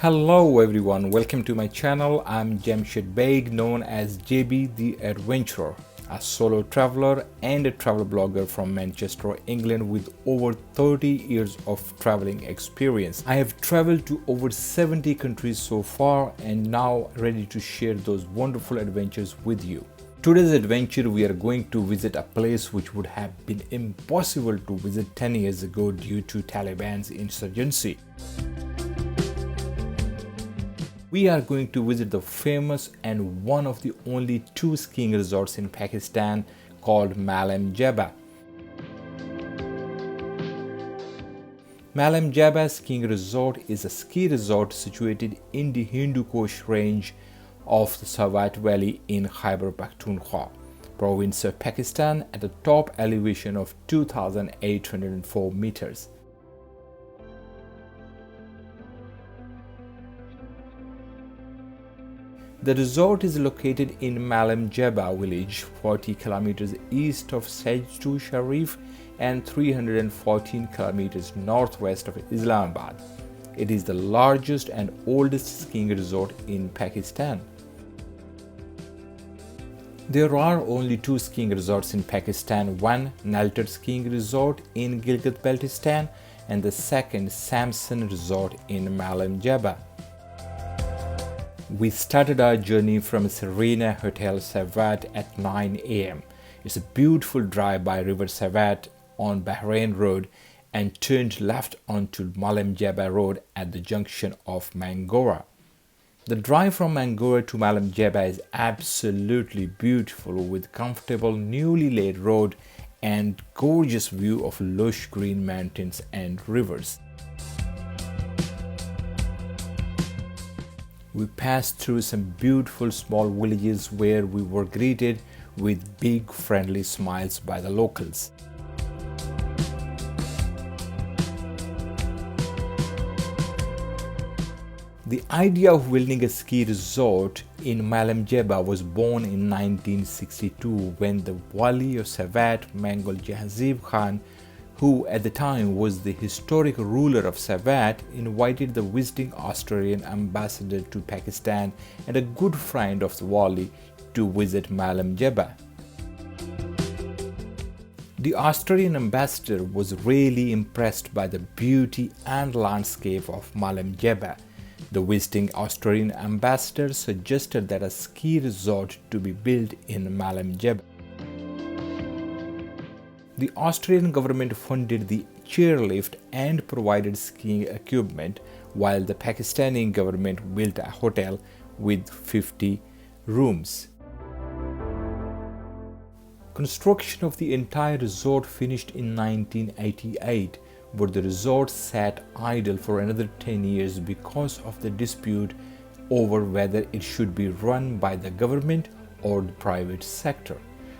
Hello everyone, welcome to my channel. I'm Jamshed Beg, known as JB the Adventurer, a solo traveler and a travel blogger from Manchester, England with over 30 years of traveling experience. I have traveled to over 70 countries so far and now ready to share those wonderful adventures with you. Today's adventure, we are going to visit a place which would have been impossible to visit 10 years ago due to Taliban's insurgency. We are going to visit the famous and one of the only two skiing resorts in Pakistan called Malam Jabba. Malam Jabba Skiing Resort is a ski resort situated in the Hindu Kush range of the Swat Valley in Khyber Pakhtunkhwa, province of Pakistan, at a top elevation of 2,804 meters. The resort is located in Malam Jabba village, 40 kilometers east of Sajdou Sharif and 314 kilometers northwest of Islamabad. It is the largest and oldest skiing resort in Pakistan. There are only two skiing resorts in Pakistan, one Nestled skiing resort in Gilgit-Baltistan and the second Samson resort in Malam Jabba. We started our journey from Serena Hotel Swat at 9 a.m. It's a beautiful drive by River Swat on Bahrain Road and turned left onto Malam Jabba Road at the junction of Mangora. The drive from Mangora to Malam Jabba is absolutely beautiful with comfortable newly laid road and gorgeous view of lush green mountains and rivers. We passed through some beautiful small villages where we were greeted with big friendly smiles by the locals. The idea of building a ski resort in Malam Jabba was born in 1962 when the Wali of Swat, Mangal Jahazib Khan, who at the time was the historic ruler of Swat, invited the visiting Australian ambassador to Pakistan and a good friend of the Wali to visit Malam Jabba. The Australian ambassador was really impressed by the beauty and landscape of Malam Jabba. The visiting Australian ambassador suggested that a ski resort to be built in Malam Jabba. The Australian government funded the chairlift and provided skiing equipment, while the Pakistani government built a hotel with 50 rooms. Construction of the entire resort finished in 1988, but the resort sat idle for another 10 years because of the dispute over whether it should be run by the government or the private sector.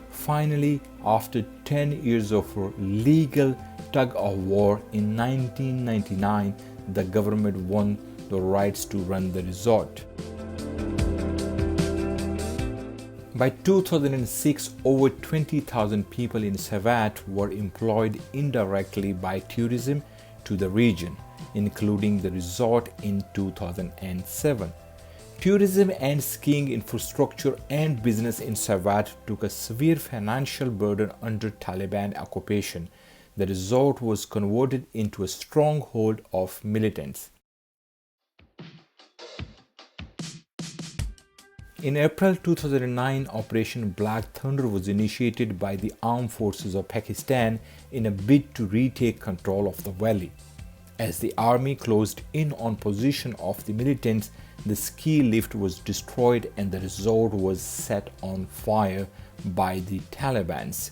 Finally, after 10 years of legal tug-of-war in 1999, the government won the rights to run the resort. By 2006, over 20,000 people in Swat were employed indirectly by tourism to the region, including the resort in 2007. Tourism and skiing infrastructure and business in Swat took a severe financial burden under Taliban occupation. The resort was converted into a stronghold of militants. In April 2009, Operation Black Thunder was initiated by the armed forces of Pakistan in a bid to retake control of the valley. As the army closed in on position of the militants, the ski lift was destroyed and the resort was set on fire by the Taliban.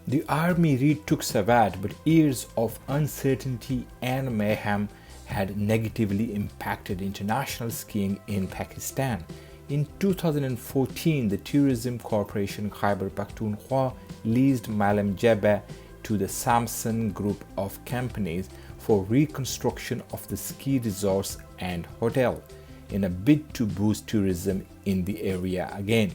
The army retook Swat, but years of uncertainty and mayhem had negatively impacted international skiing in Pakistan. In 2014, the Tourism Corporation Khyber Pakhtunkhwa leased Malam Jabba to the Samson Group of companies for reconstruction of the ski resorts and hotel in a bid to boost tourism in the area again.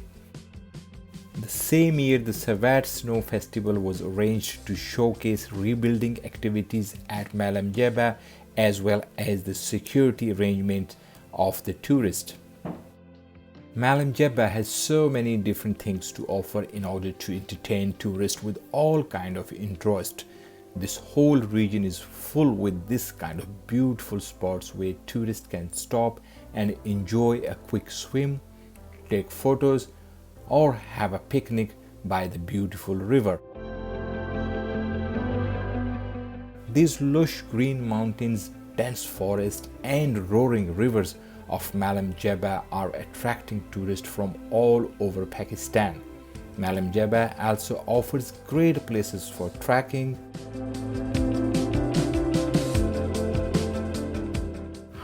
The same year, the Swat Snow Festival was arranged to showcase rebuilding activities at Malam Jabba as well as the security arrangements of the tourists. Malam Jabba has so many different things to offer in order to entertain tourists with all kind of interest. This whole region is full with this kind of beautiful spots where tourists can stop and enjoy a quick swim, take photos, or have a picnic by the beautiful river. These lush green mountains, dense forests, and roaring rivers of Malam Jabba are attracting tourists from all over Pakistan. Malam Jabba also offers great places for trekking,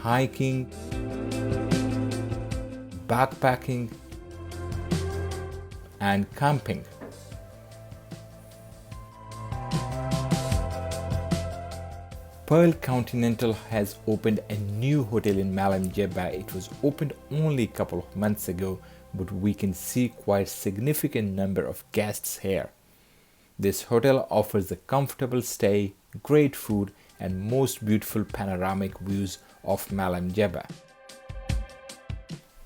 hiking, backpacking, and camping. Pearl Continental has opened a new hotel in Malam Jabba. It was opened only a couple of months ago, but we can see quite significant number of guests here. This hotel offers a comfortable stay, great food, and most beautiful panoramic views of Malam Jabba.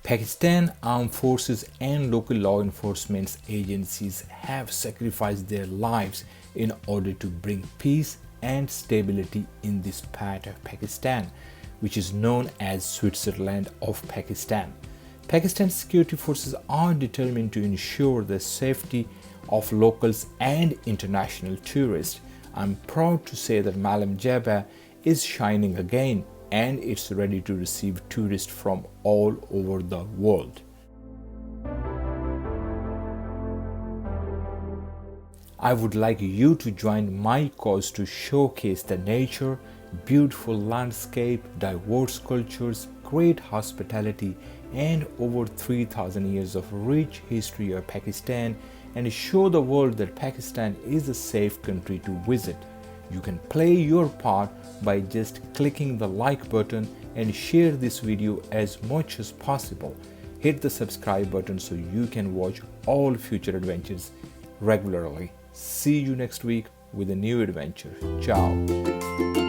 Pakistan Armed Forces and local law enforcement agencies have sacrificed their lives in order to bring peace and stability in this part of Pakistan, which is known as Switzerland of Pakistan. Pakistan's security forces are determined to ensure the safety of locals and international tourists. I'm proud to say that Malam Jabba is shining again and it's ready to receive tourists from all over the world. I would like you to join my cause to showcase the nature, beautiful landscape, diverse cultures, great hospitality, and over 3,000 years of rich history of Pakistan, and show the world that Pakistan is a safe country to visit. You can play your part by just clicking the like button and share this video as much as possible. Hit the subscribe button so you can watch all future adventures regularly. See you next week with a new adventure. Ciao.